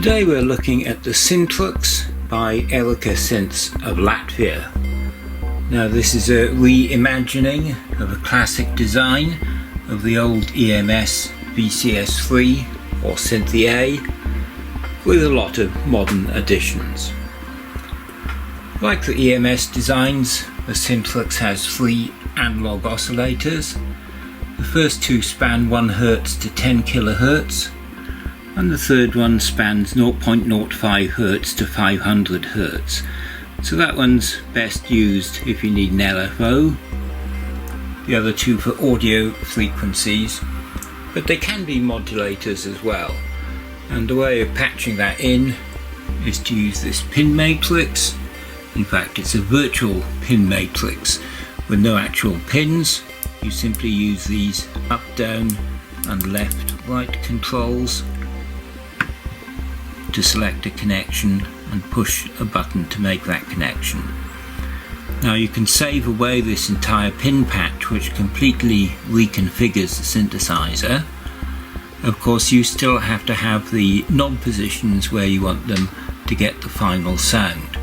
Today we're looking at the Syntrx by Synths of Latvia. Now this is a reimagining of a classic design of the old EMS VCS 3 or Synthi A with a lot of modern additions. Like the EMS designs, the Syntrx has 3 analog oscillators. The first 2 span 1 Hz to 10 kHz, and the third one spans 0.05 Hz to 500 Hz. So that one's best used if you need an LFO. The other 2 for audio frequencies, but they can be modulators as well. And the way of patching that in is to use this pin matrix. In fact, it's a virtual pin matrix with no actual pins. You simply use these up, down and left, right controls to select a connection and push a button to make that connection. Now you can save away this entire pin patch, which completely reconfigures the synthesizer. Of course, you still have to have the knob positions where you want them to get the final sound.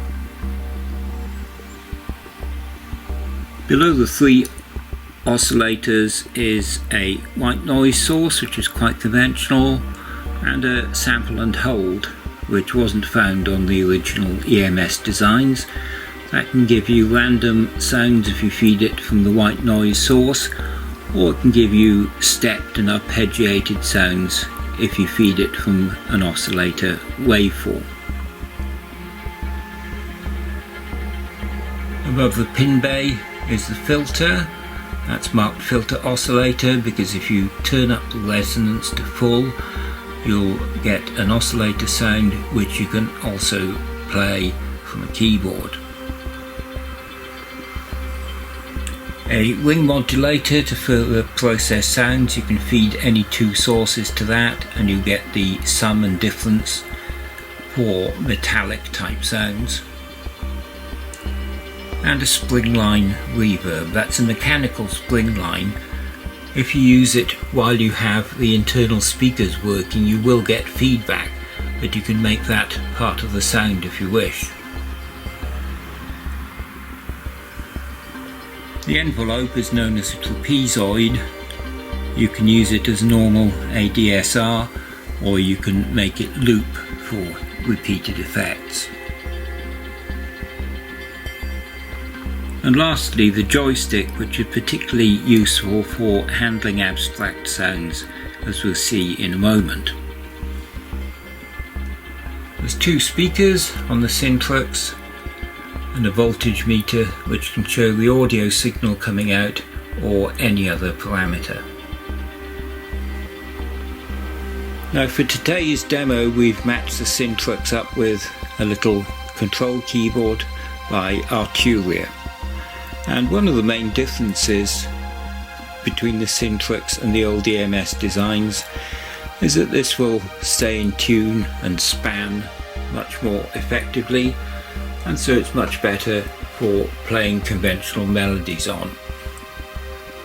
Below the 3 oscillators is a white noise source, which is quite conventional, and a sample and hold, which wasn't found on the original EMS designs. That can give you random sounds if you feed it from the white noise source, or it can give you stepped and arpeggiated sounds if you feed it from an oscillator waveform. Above the pin bay is the filter. That's marked filter oscillator because if you turn up the resonance to full, you'll get an oscillator sound which you can also play from a keyboard. A ring modulator to further process sounds. You can feed any 2 sources to that and you get the sum and difference for metallic type sounds. And a spring line reverb. That's a mechanical spring line. If you use it while you have the internal speakers working, you will get feedback, but you can make that part of the sound if you wish. The envelope is known as a trapezoid. You can use it as normal ADSR, or you can make it loop for repeated effects. And lastly, the joystick, which is particularly useful for handling abstract sounds, as we'll see in a moment. There's 2 speakers on the Syntrx and a voltage meter which can show the audio signal coming out or any other parameter. Now for today's demo, we've matched the Syntrx up with a little control keyboard by Arpeggiated. And one of the main differences between the Syntrx and the old EMS designs is that this will stay in tune and span much more effectively, and so it's much better for playing conventional melodies on.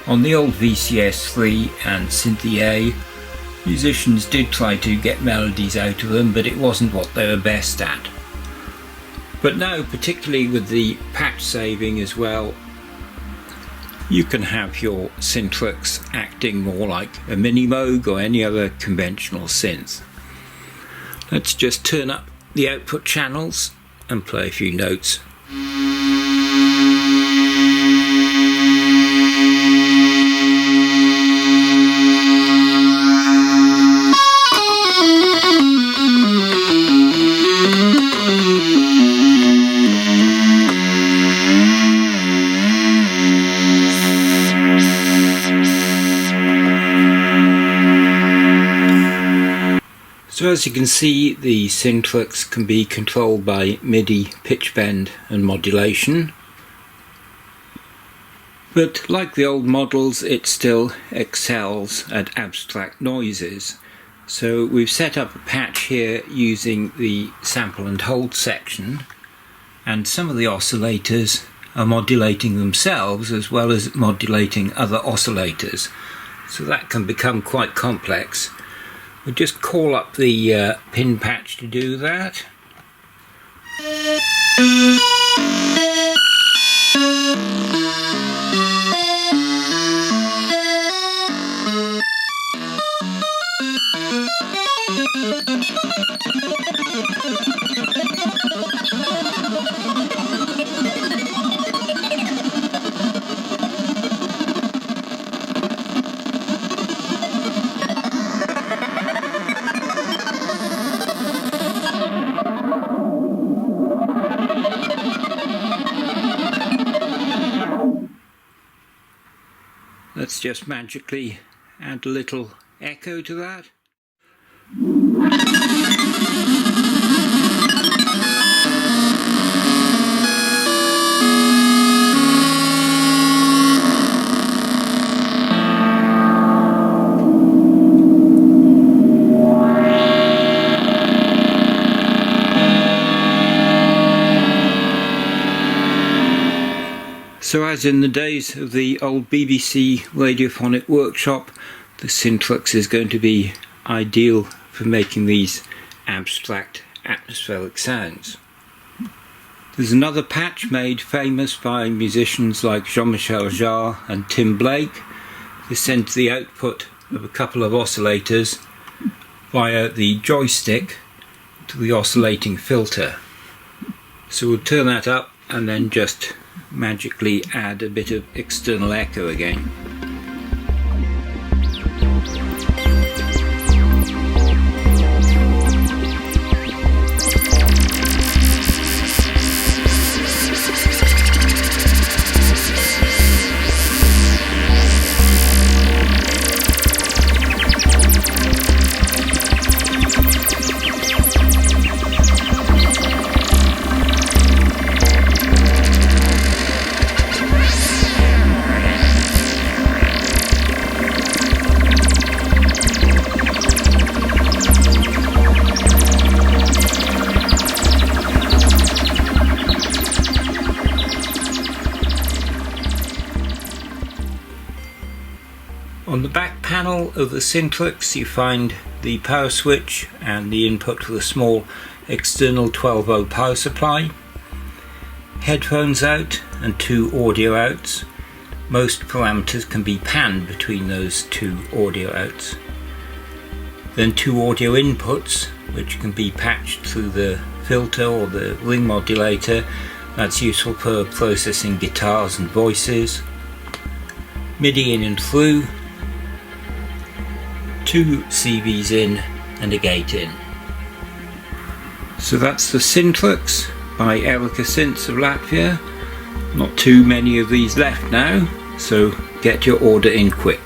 On the old VCS 3 and Synthi A, musicians did try to get melodies out of them, but it wasn't what they were best at. But now, particularly with the patch saving as well, you can have your Syntrx acting more like a mini Moog or any other conventional synth. Let's just turn up the output channels and play a few notes. So as you can see, the Syntrx can be controlled by MIDI pitch bend and modulation. But like the old models, it still excels at abstract noises. So we've set up a patch here using the sample and hold section, and some of the oscillators are modulating themselves as well as modulating other oscillators. So that can become quite complex. We'll just call up the pin patch to do that. Let's just magically add a little echo to that. So as in the days of the old BBC radiophonic workshop, the Syntrx is going to be ideal for making these abstract atmospheric sounds. There's another patch made famous by musicians like Jean-Michel Jarre and Tim Blake. This sends the output of a couple of oscillators via the joystick to the oscillating filter. So we'll turn that up and then just magically add a bit of external echo again. On the back panel of the Syntrx you find the power switch and the input for the small external 12V power supply, headphones out and 2 audio outs. Most parameters can be panned between those 2 audio outs. Then 2 audio inputs which can be patched through the filter or the ring modulator. That's useful for processing guitars and voices. MIDI in and through, 2 CVs in and a gate in. So that's the Syntrx by Synths of Latvia. Not too many of these left now, so get your order in quick.